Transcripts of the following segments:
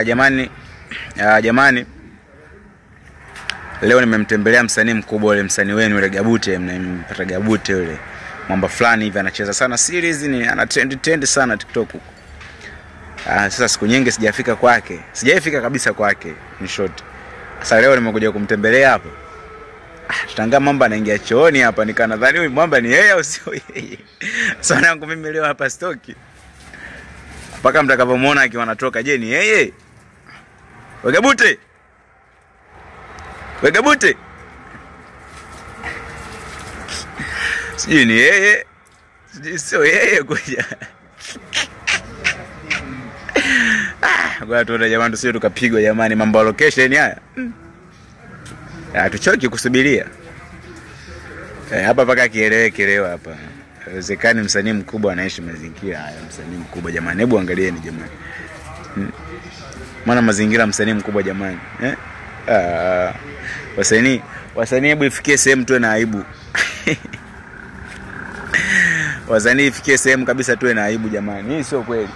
Jamani, leo nimemtembelea msanii mkubwa yule, msanii wenu yule Gabute, mnempata Gabute yule. Mambo fulani hivi anacheza sana series, ni ana trend sana TikTok huko. Sasa siku nyingi sijafika kwake. Sijaifika kabisa kwake in short. Sasa leo nimekuja kumtembelea hapa. Tutangaa Mamba anaingia chooni hapa, nikanadhani huyu Mamba ni yeye au sio yeye. Sasa nangu mimi leo hapa stoki. Mpaka mtakapomwona akiwa anatoka, je ni yeye? Gabute. Gabute. Sijui ni yeye. Sio yeye kuja. Ngoja tuone jamani, tusije tukapigwa jamani, mambo location haya. Tuchoki kusubiria. Hapa paka kieleweke leo hapa. Inawezekana msanii mkubwa anaishi mazingira haya, msanii mkubwa jamani. Hebu angalieni jamani. Maana mazingira msanii mkubwa jamani. Wasanii hebu ifikie sehemu tuwe na aibu. Wasanii ifikie sehemu kabisa tuwe na aibu jamani. Hii sio kweli.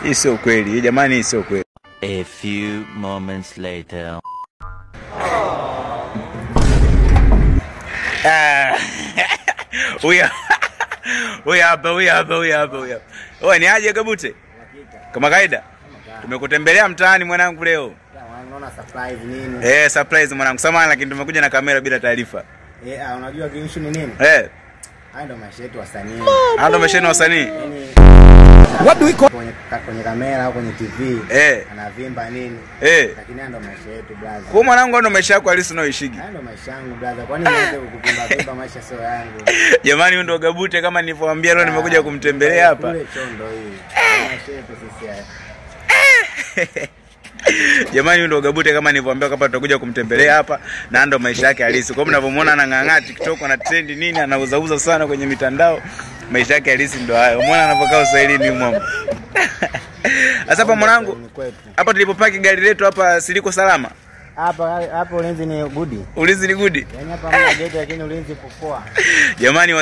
Hii sio kweli. Hii jamani, hii sio kweli. A few moments later. Uya hapa. Wewe ni aje Gabute? Kama kaida. Tumekutembelea mtaani mwanangu leo. Unaona surprise nini? Surprise mwanangu. Samahani lakini tumekuja na kamera bila taarifa. Unajua issue ni nini? Haya ndo maisha yetu wasanii. Haya ndo maisha yetu wasanii. What do we call kwenye kamera au kwenye TV? Anavimba nini? Lakini ndo maisha yetu brother. Kwa mwanangu ndo maisha yako halisi unaoishigi. Ndo maisha yangu brother. Kwani nianze kukupimba maisha sio yangu? Jamani, huyu ndo Gabute kama nilivyowaambia leo nimekuja kumtembelea hapa. Kule chondo hii. Maisha yetu sisi haya. Jamani, huyu ndo Gabute kama nilivyowaambia hapa tutakuja kumtembelea hapa, na ndo maisha yake halisi. Kwa mnavyomuona anang'ang'aa TikTok, ana trend nini, anauzauza sana kwenye mitandao. Maisha yake halisi ndo hayo. Umeona anapokaa Uswahilini mwamba. Sasa hapa mwanangu, hapa tulipopaki gari letu hapa siliko salama. Hapa ulinzi ni good. Ulinzi ni good. Yaani hapa mna gate lakini ulinzi poa. Jamani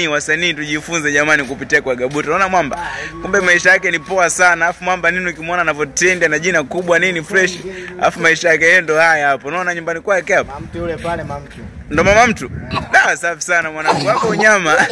wasanii tujifunze jamani kupitia kwa Gabute. Unaona mwamba? Kumbe maisha yake ni poa sana. Alafu mwamba nini ukimwona anavyotrend, ana jina kubwa nini fresh. Alafu maisha yake ndo haya hapo. Unaona nyumbani kwake hapo? Mama mtu yule pale mama mtu. Ndo mama mtu? Safi sana mwanangu. Wako unyama.